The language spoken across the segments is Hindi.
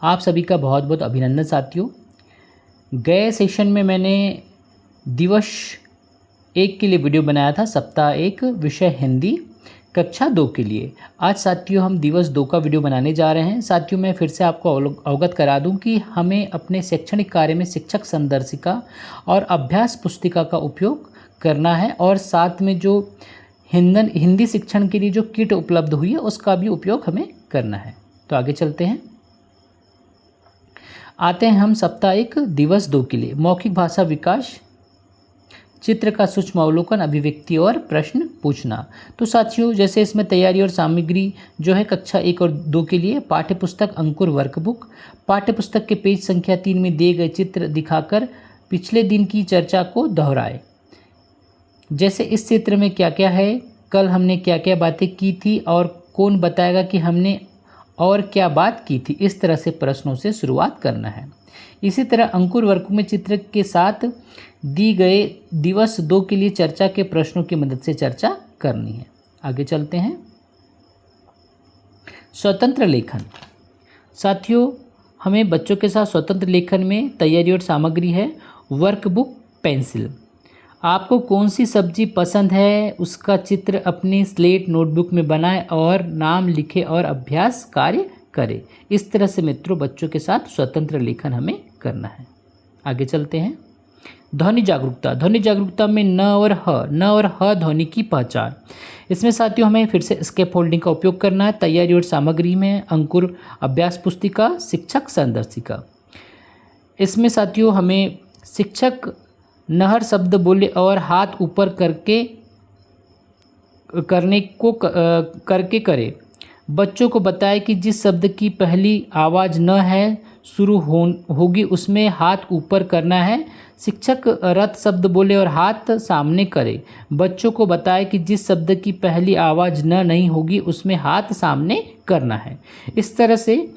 आप सभी का बहुत बहुत अभिनंदन साथियों। गए सेशन में मैंने दिवस 1 के लिए वीडियो बनाया था, सप्ताह 1 विषय हिंदी कक्षा 2 के लिए। आज साथियों हम दिवस 2 का वीडियो बनाने जा रहे हैं। साथियों मैं फिर से आपको अवगत करा दूं कि हमें अपने शैक्षणिक कार्य में शिक्षक संदर्शिका और अभ्यास पुस्तिका का उपयोग करना है और साथ में जो हिंदी शिक्षण के लिए जो किट उपलब्ध हुई है उसका भी उपयोग हमें करना है। तो आगे चलते हैं। आते हैं हम सप्ताह 1 दिवस 2 के लिए। मौखिक भाषा विकास, चित्र का सूक्ष्म अवलोकन, अभिव्यक्ति और प्रश्न पूछना। तो साथियों जैसे इसमें तैयारी और सामग्री जो है कक्षा 1 और 2 के लिए पाठ्य पुस्तक अंकुर वर्कबुक, पाठ्य पुस्तक के पेज संख्या 3 में दिए गए चित्र दिखाकर पिछले दिन की चर्चा को दोहराए। जैसे इस चित्र में क्या क्या है, कल हमने क्या क्या बातें की थी और कौन बताएगा कि हमने और क्या बात की थी। इस तरह से प्रश्नों से शुरुआत करना है। इसी तरह अंकुर वर्कबुक में चित्र के साथ दी गए दिवस 2 के लिए चर्चा के प्रश्नों की मदद से चर्चा करनी है। आगे चलते हैं। स्वतंत्र लेखन। साथियों हमें बच्चों के साथ स्वतंत्र लेखन में तैयारी और सामग्री है वर्कबुक, पेंसिल। आपको कौन सी सब्जी पसंद है उसका चित्र अपनी स्लेट नोटबुक में बनाएं और नाम लिखें और अभ्यास कार्य करें। इस तरह से मित्रों बच्चों के साथ स्वतंत्र लेखन हमें करना है। आगे चलते हैं। ध्वनि जागरूकता। ध्वनि जागरूकता में न और ह ध्वनि की पहचान। इसमें साथियों हमें फिर से स्केप फोल्डिंग का उपयोग करना है। तैयारी और सामग्री में अंकुर अभ्यास पुस्तिका, शिक्षक संदर्शिका। इसमें साथियों हमें शिक्षक नहर शब्द बोले और हाथ ऊपर करके करे। बच्चों को बताए कि जिस शब्द की पहली आवाज़ न है शुरू होगी उसमें हाथ ऊपर करना है। शिक्षक रथ शब्द बोले और हाथ सामने करे। बच्चों को बताए कि जिस शब्द की पहली आवाज़ न नहीं होगी उसमें हाथ सामने करना है। इस तरह से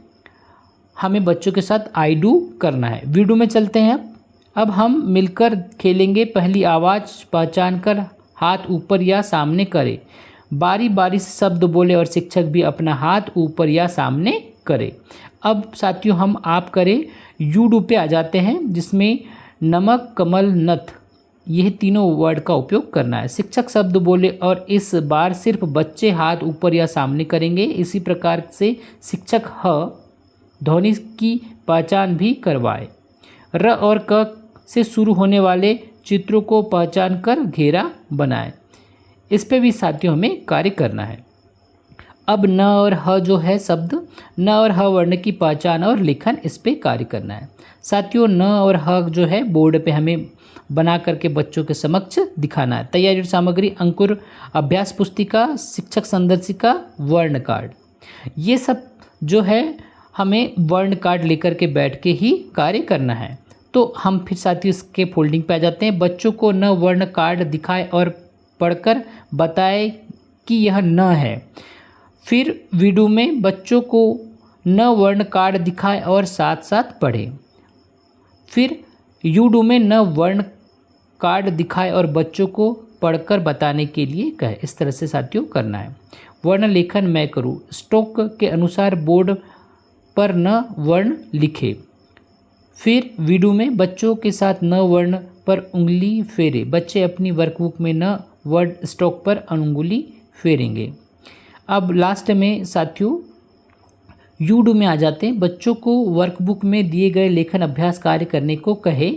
हमें बच्चों के साथ आई डू करना है। वीडियो में चलते हैं। अब हम मिलकर खेलेंगे। पहली आवाज़ पहचान कर हाथ ऊपर या सामने करें। बारी बारी से शब्द बोले और शिक्षक भी अपना हाथ ऊपर या सामने करे। अब साथियों हम आप करें यूडू पे आ जाते हैं जिसमें नमक, कमल, नथ यह तीनों वर्ड का उपयोग करना है। शिक्षक शब्द बोले और इस बार सिर्फ बच्चे हाथ ऊपर या सामने करेंगे। इसी प्रकार से शिक्षक ह ध्वनि की पहचान भी करवाए। र और क से शुरू होने वाले चित्रों को पहचान कर घेरा बनाएं। इस पे भी साथियों हमें कार्य करना है। अब न और ह जो है शब्द, न और ह वर्ण की पहचान और लेखन, इस पे कार्य करना है। साथियों न और ह जो है बोर्ड पे हमें बना करके बच्चों के समक्ष दिखाना है। तैयारी और सामग्री अंकुर अभ्यास पुस्तिका, शिक्षक संदर्शिका, वर्ण कार्ड। ये सब जो है हमें वर्ण कार्ड लेकर के बैठ के ही कार्य करना है। तो हम फिर साथियों इसके फोल्डिंग पे आ जाते हैं। बच्चों को न वर्ण कार्ड दिखाए और पढ़कर बताए कि यह न है। फिर वीडियो में बच्चों को न वर्ण कार्ड दिखाए और साथ साथ पढ़े। फिर यूडू में न वर्ण कार्ड दिखाए और बच्चों को पढ़कर बताने के लिए कहे। इस तरह से साथियों करना है। वर्ण लेखन मैं करूँ। स्टोक के अनुसार बोर्ड पर न वर्ण लिखे। फिर वीडियो में बच्चों के साथ न वर्ण पर उंगली फेरे। बच्चे अपनी वर्कबुक में न वर्ड स्टॉक पर अंगुली फेरेंगे। अब लास्ट में साथियों यूडू में आ जाते हैं। बच्चों को वर्कबुक में दिए गए लेखन अभ्यास कार्य करने को कहे।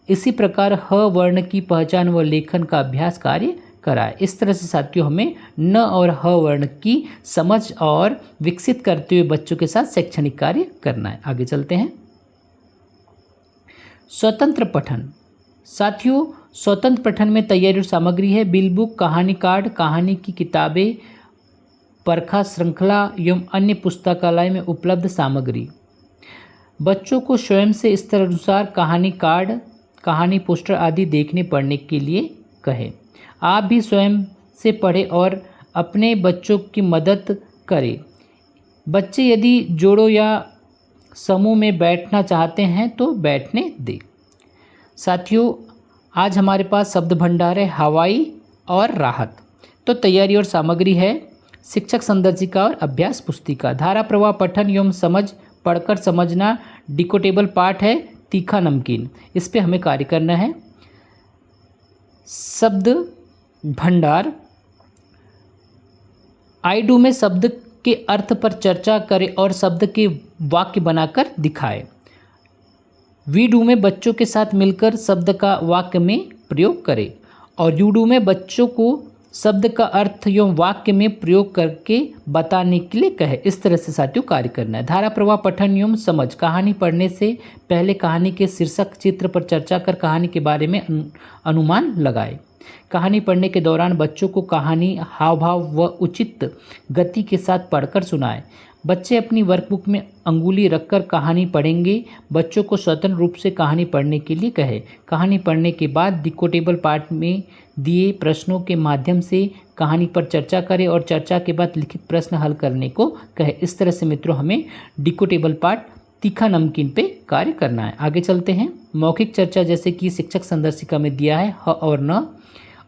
इसी प्रकार ह वर्ण की पहचान व लेखन का अभ्यास कार्य कराए। इस तरह से साथियों हमें न और ह वर्ण की समझ और विकसित करते हुए बच्चों के साथ शैक्षणिक कार्य करना है। आगे चलते हैं। स्वतंत्र पठन। साथियों स्वतंत्र पठन में तैयारी और सामग्री है बिल बुक, कहानी कार्ड, कहानी की किताबें, परखा श्रृंखला एवं अन्य पुस्तकालय में उपलब्ध सामग्री। बच्चों को स्वयं से स्तर अनुसार कहानी कार्ड, कहानी पोस्टर आदि देखने पढ़ने के लिए कहें। आप भी स्वयं से पढ़ें और अपने बच्चों की मदद करें। बच्चे यदि जोड़ों या समूह में बैठना चाहते हैं तो बैठने दें। साथियों आज हमारे पास शब्द भंडार है हवाई और राहत। तो तैयारी और सामग्री है शिक्षक संदर्शिका और अभ्यास पुस्तिका। धारा प्रवाह पठन एवं समझ पढ़कर समझना डिकोडेबल पार्ट है तीखा नमकीन। इस पे हमें कार्य करना है। शब्द भंडार। आई डू में शब्द के अर्थ पर चर्चा करें और शब्द के वाक्य बनाकर दिखाएं। वी डू में बच्चों के साथ मिलकर शब्द का वाक्य में प्रयोग करें। और यू डू में बच्चों को शब्द का अर्थ एवं वाक्य में प्रयोग करके बताने के लिए कहे। इस तरह से साथियों कार्य करना है। धारा प्रवाह पठन एवं समझ। कहानी पढ़ने से पहले कहानी के शीर्षक चित्र पर चर्चा कर कहानी के बारे में अनुमान लगाए। कहानी पढ़ने के दौरान बच्चों को कहानी हाव भाव व उचित गति के साथ पढ़कर सुनाएं। बच्चे अपनी वर्कबुक में अंगुली रखकर कहानी पढ़ेंगे। बच्चों को स्वतंत्र रूप से कहानी पढ़ने के लिए कहें। कहानी पढ़ने के बाद डिकोडेबल पार्ट में दिए प्रश्नों के माध्यम से कहानी पर चर्चा करें और चर्चा के बाद लिखित प्रश्न हल करने को कहें। इस तरह से मित्रों हमें डिकोडेबल पार्ट तीखा नमकीन पे कार्य करना है। आगे चलते हैं। मौखिक चर्चा जैसे कि शिक्षक संदर्शिका में दिया है ह और न,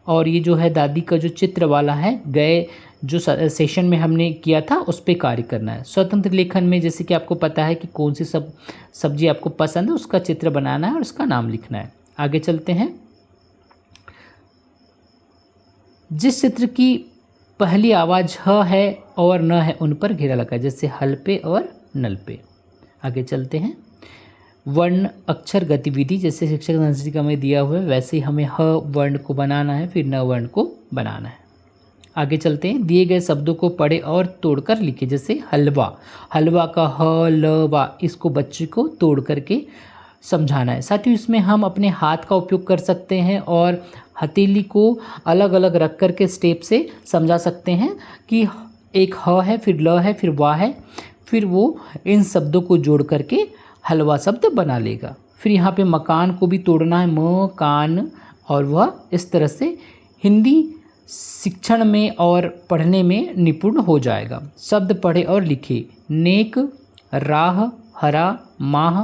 और ये जो है दादी का जो चित्र वाला है गए जो सेशन में हमने किया था उस पर कार्य करना है। स्वतंत्र लेखन में जैसे कि आपको पता है कि कौन सी सब्जी आपको पसंद है उसका चित्र बनाना है और उसका नाम लिखना है। आगे चलते हैं। जिस चित्र की पहली आवाज़ ह है और न है उन पर घेरा लगा, जैसे हल पे और नल पे। आगे चलते हैं। वर्ण अक्षर गतिविधि जैसे शिक्षक संदर्शिका में दिया हुआ है वैसे ही हमें ह वर्ण को बनाना है, फिर न वर्ण को बनाना है। आगे चलते हैं। दिए गए शब्दों को पढ़े और तोड़कर लिखे, जैसे हलवा। हलवा का ह ल वा, इसको बच्चे को तोड़ करके समझाना है। साथियों इसमें हम अपने हाथ का उपयोग कर सकते हैं और हथेली को अलग अलग रख कर के स्टेप से समझा सकते हैं कि एक ह है, फिर ल है, फिर वा है, फिर वो इन शब्दों को जोड़ करके हलवा शब्द बना लेगा। फिर यहाँ पे मकान को भी तोड़ना है, म कान, और वह इस तरह से हिंदी शिक्षण में और पढ़ने में निपुण हो जाएगा। शब्द पढ़े और लिखे। नेक, राह, हरा, माह,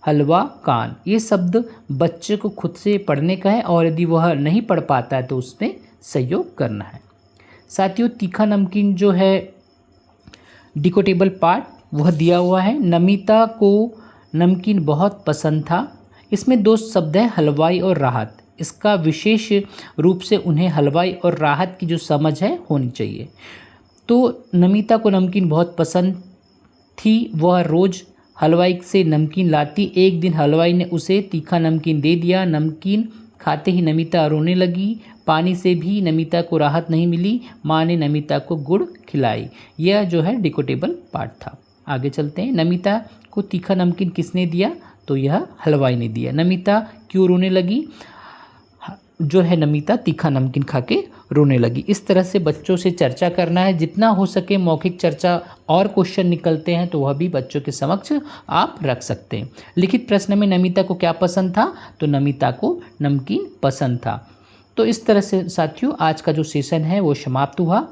हलवा, कान। ये शब्द बच्चे को खुद से पढ़ने का है और यदि वह नहीं पढ़ पाता है तो उसमें सहयोग करना है। साथियों तीखा नमकीन जो है डिकोडेबल पार्ट वह दिया हुआ है। नमिता को नमकीन बहुत पसंद था। इसमें दो शब्द हैं हलवाई और राहत। इसका विशेष रूप से उन्हें हलवाई और राहत की जो समझ है होनी चाहिए। तो नमिता को नमकीन बहुत पसंद थी, वह रोज़ हलवाई से नमकीन लाती। एक दिन हलवाई ने उसे तीखा नमकीन दे दिया। नमकीन खाते ही नमिता रोने लगी। पानी से भी नमिता को राहत नहीं मिली। माँ ने नमिता को गुड़ खिलाई। यह जो है डिकोडेबल पार्ट था। आगे चलते हैं। नमिता को तीखा नमकीन किसने दिया? तो यह हलवाई ने दिया। नमिता क्यों रोने लगी? जो है नमिता तीखा नमकीन खा के रोने लगी। इस तरह से बच्चों से चर्चा करना है। जितना हो सके मौखिक चर्चा और क्वेश्चन निकलते हैं तो वह भी बच्चों के समक्ष आप रख सकते हैं। लिखित प्रश्न में नमिता को क्या पसंद था? तो नमिता को नमकीन पसंद था। तो इस तरह से साथियों आज का जो सेशन है वो समाप्त हुआ।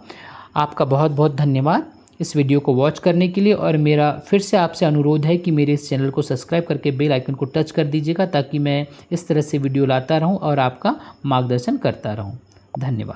आपका बहुत बहुत धन्यवाद इस वीडियो को वॉच करने के लिए, और मेरा फिर से आपसे अनुरोध है कि मेरे इस चैनल को सब्सक्राइब करके बेल आइकन को टच कर दीजिएगा ताकि मैं इस तरह से वीडियो लाता रहूं और आपका मार्गदर्शन करता रहूं। धन्यवाद।